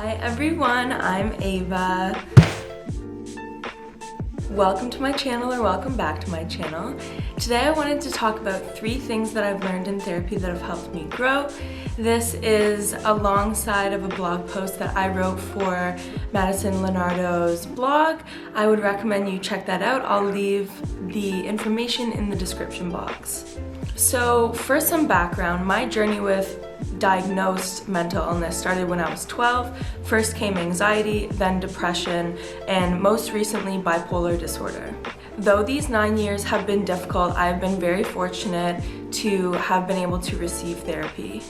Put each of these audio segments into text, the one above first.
Hi everyone, I'm Ava. Welcome to my channel, or welcome back to my channel. Today I wanted to talk about 3 things that I've learned in therapy that have helped me grow. This is alongside of a blog post that I wrote for Madison Leonardo's blog. I would recommend you check that out. I'll leave the information in the description box. So for some background, my journey with diagnosed mental illness started when I was 12. First came anxiety, then depression, and most recently bipolar disorder. Though these 9 years have been difficult, I've been very fortunate to have been able to receive therapy.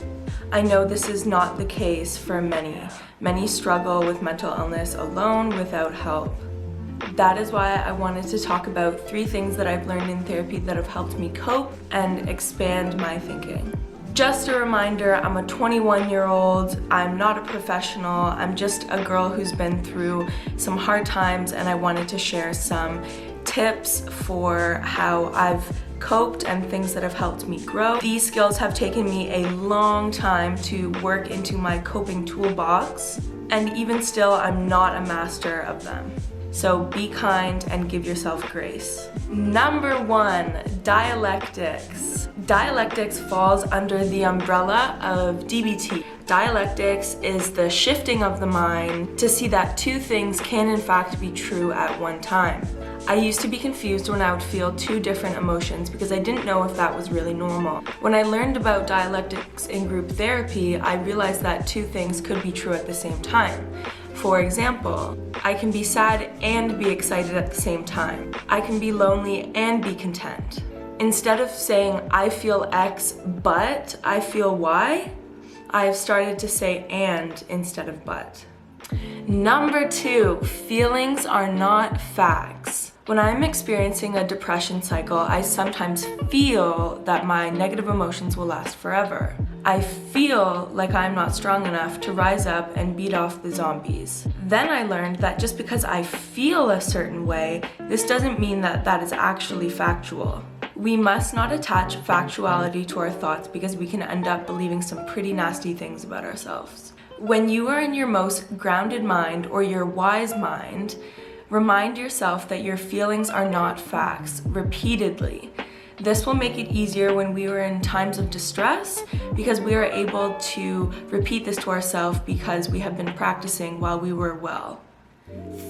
I know this is not the case for many. Many struggle with mental illness alone without help. That is why I wanted to talk about 3 things that I've learned in therapy that have helped me cope and expand my thinking. Just a reminder, I'm a 21-year-old, I'm not a professional, I'm just a girl who's been through some hard times, and I wanted to share some tips for how I've coped and things that have helped me grow. These skills have taken me a long time to work into my coping toolbox, and even still, I'm not a master of them. So be kind and give yourself grace. Number 1, dialectics. Dialectics falls under the umbrella of DBT. Dialectics is the shifting of the mind to see that 2 things can in fact be true at one time. I used to be confused when I would feel 2 different emotions because I didn't know if that was really normal. When I learned about dialectics in group therapy, I realized that 2 things could be true at the same time. For example, I can be sad and be excited at the same time. I can be lonely and be content. Instead of saying I feel X but I feel Y, I've started to say and instead of but. Number 2, feelings are not facts. When I'm experiencing a depression cycle, I sometimes feel that my negative emotions will last forever. I feel like I'm not strong enough to rise up and beat off the zombies. Then I learned that just because I feel a certain way, this doesn't mean that that is actually factual. We must not attach factuality to our thoughts because we can end up believing some pretty nasty things about ourselves. When you are in your most grounded mind or your wise mind, remind yourself that your feelings are not facts repeatedly. This will make it easier when we are in times of distress because we are able to repeat this to ourselves because we have been practicing while we were well.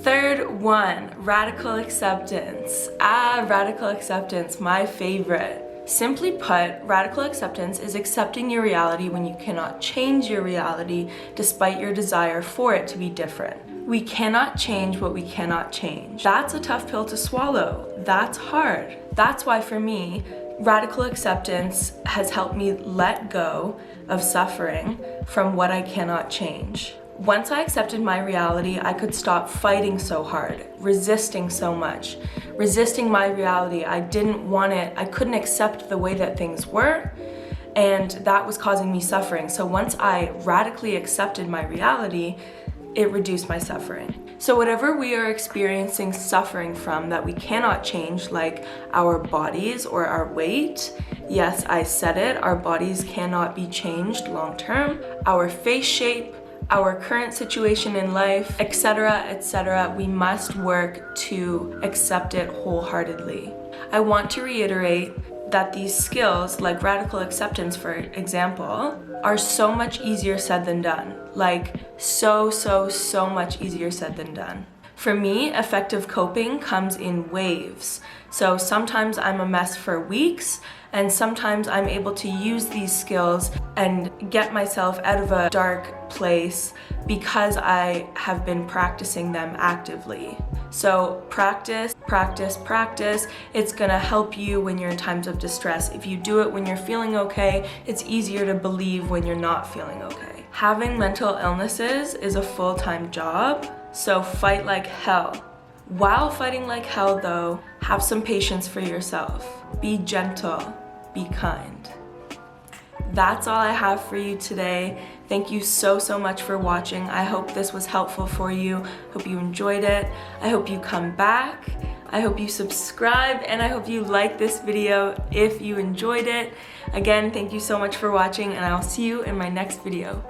Third one, radical acceptance. Radical acceptance, my favorite. Simply put, radical acceptance is accepting your reality when you cannot change your reality despite your desire for it to be different. We cannot change what we cannot change. That's a tough pill to swallow. That's hard. That's why for me, radical acceptance has helped me let go of suffering from what I cannot change. Once I accepted my reality, I could stop fighting so hard, resisting so much. Resisting my reality, I didn't want it, I couldn't accept the way that things were, and that was causing me suffering. So once I radically accepted my reality, it reduced my suffering. So whatever we are experiencing suffering from that we cannot change, like our bodies or our weight, yes, I said it, our bodies cannot be changed long term, our face shape, our current situation in life, etc., we must work to accept it wholeheartedly. I want to reiterate that these skills, like radical acceptance for example, are so much easier said than done. Like so much easier said than done. For me, effective coping comes in waves. So sometimes I'm a mess for weeks, and sometimes I'm able to use these skills and get myself out of a dark place because I have been practicing them actively. So practice. It's gonna help you when you're in times of distress. If you do it when you're feeling okay, it's easier to believe when you're not feeling okay. Having mental illnesses is a full-time job, so fight like hell. While fighting like hell though, have some patience for yourself. Be gentle, be kind. That's all I have for you today. Thank you so much for watching. I hope this was helpful for you. Hope you enjoyed it. I hope you come back. I hope you subscribe, and I hope you like this video if you enjoyed it. Again, thank you so much for watching, and I'll see you in my next video.